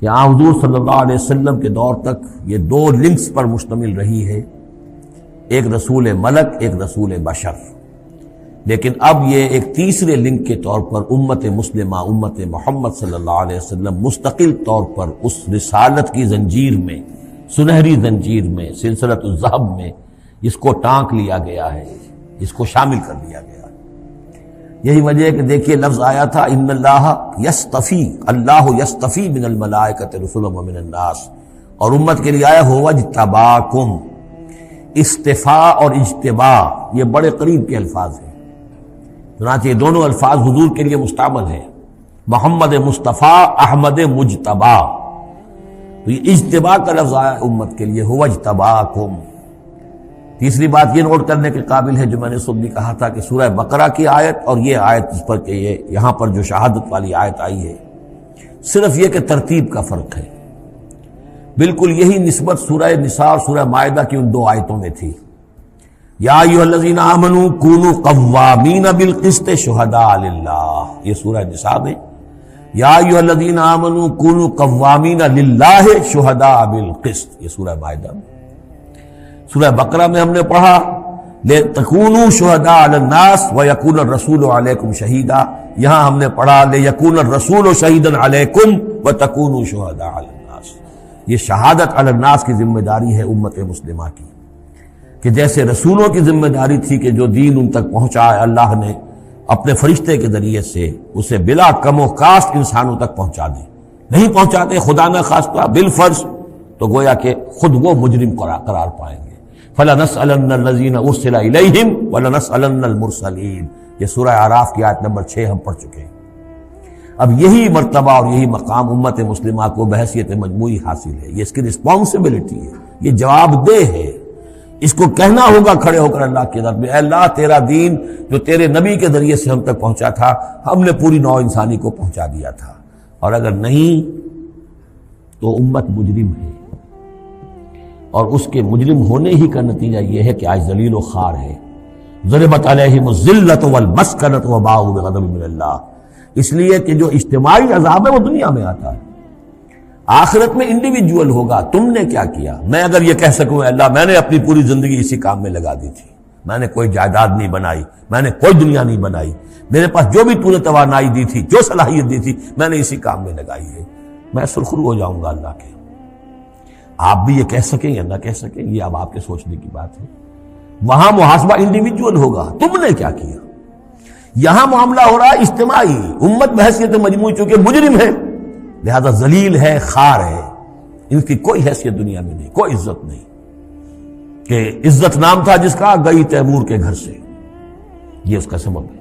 کہ حضور صلی اللہ علیہ وسلم کے دور تک یہ دو لنکس پر مشتمل رہی ہے، ایک رسول ملک، ایک رسول بشر، لیکن اب یہ ایک تیسرے لنک کے طور پر امت مسلمہ، امت محمد صلی اللہ علیہ وسلم مستقل طور پر اس رسالت کی زنجیر میں، سنہری زنجیر میں، سلسلۃ الذہب میں اس کو ٹانک لیا گیا ہے، اس کو شامل کر لیا گیا ہے۔ یہی وجہ ہے کہ دیکھیے لفظ آیا تھا ان اللہ یستفی، اللہ یستفی من الملائکۃ رسلا ومن الناس، اور امت کے لیے آیا هو اجتباکم۔ استفاء اور اجتباء یہ بڑے قریب کے الفاظ ہیں، چنانچہ یہ دونوں الفاظ حضور کے لیے مستعمل ہیں، محمد مصطفیٰ، احمد مجتبی۔ تو یہ اجتباء کا لفظ آیا امت کے لیے هو اجتباکم۔ تیسری بات یہ نوٹ کرنے کے قابل ہے جو میں نے صبح بھی کہا تھا کہ سورہ بقرہ کی آیت اور یہ آیت جس پر کہ یہ یہاں پر جو شہادت والی آیت آئی ہے، صرف یہ کہ ترتیب کا فرق ہے۔ بالکل یہی نسبت سورہ نساء اور سورہ مائدہ کی ان دو آیتوں میں تھی۔ یا ایھا الذین آمنوا کونوا قوامین بالقسط شہداء للہ، یہ سورہ نساء میں، یا ایھا الذین آمنوا کونوا قوامین للہ شہداء بالقسط، یہ سورہ مائدہ میں۔ سورہ بقرہ میں ہم نے پڑھا لِتَكُونُوا شُهَدَاءَ عَلَى النَّاسِ وَيَكُونَ الرَّسُولُ عَلَيْكُمْ شَهِيدًا، یہاں ہم نے پڑھا لِيَكُونَ الرَّسُولُ شَهِيدًا عَلَيْكُمْ وَتَكُونُوا شُهَدَاءَ عَلَى النَّاسِ۔ یہ شہادت علی الناس کی ذمہ داری ہے امت مسلمہ کی، کہ جیسے رسولوں کی ذمہ داری تھی کہ جو دین ان تک پہنچائے اللہ نے اپنے فرشتے کے ذریعے سے اسے بلا کم و کاسٹ انسانوں تک پہنچا دے، نہیں پہنچاتے خدا نہ خواستہ بالفرض تو گویا کہ خود وہ مجرم قرار پائیں گے۔ فَلَنَسْأَلَنَّ الَّذِينَ أُرْسِلَ إِلَيْهِمْ وَلَنَسْأَلَنَّ الْمُرْسَلِينَ، یہ سورہ اعراف کی آیت نمبر 6 ہم پڑھ چکے ہیں۔ اب یہی مرتبہ اور یہی مقام امت مسلمہ کو بحیثیت مجموعی حاصل ہے، یہ اس کی رسپانسبلٹی ہے، یہ جواب دہ ہے، اس کو کہنا ہوگا کھڑے ہو کر اللہ کی عدالت میں، اے اللہ تیرا دین جو تیرے نبی کے ذریعے سے ہم تک پہنچا تھا، ہم نے پوری نوع انسانی کو پہنچا دیا تھا، اور اگر نہیں تو امت مجرم ہے، اور اس کے مجرم ہونے ہی کا نتیجہ یہ ہے کہ آج ذلیل و خوار ہے۔ ضربت علیہم الذلۃ والمسکنۃ وباءوا بغضب من اللہ، اس لیے کہ جو اجتماعی عذاب ہے وہ دنیا میں آتا ہے، آخرت میں انڈیویجول ہوگا۔ تم نے کیا کیا؟ میں اگر یہ کہہ سکوں اللہ میں نے اپنی پوری زندگی اسی کام میں لگا دی تھی، میں نے کوئی جائیداد نہیں بنائی، میں نے کوئی دنیا نہیں بنائی، میرے پاس جو بھی تو نے توانائی دی تھی، جو صلاحیت دی تھی، میں نے اسی کام میں لگائی ہے، میں سرخرو ہو جاؤں گا اللہ کے۔ آپ بھی یہ کہہ سکیں یا نہ کہہ سکیں یہ اب آپ کے سوچنے کی بات ہے، وہاں محاسبہ انڈیویجول ہوگا، تم نے کیا کیا۔ یہاں معاملہ ہو رہا ہے اجتماعی، امت بحیثیت مجموعی چونکہ مجرم ہے لہذا ذلیل ہے، خار ہے، ان کی کوئی حیثیت دنیا میں نہیں، کوئی عزت نہیں، کہ عزت نام تھا جس کا گئی تیمور کے گھر سے، یہ اس کا سبب ہے۔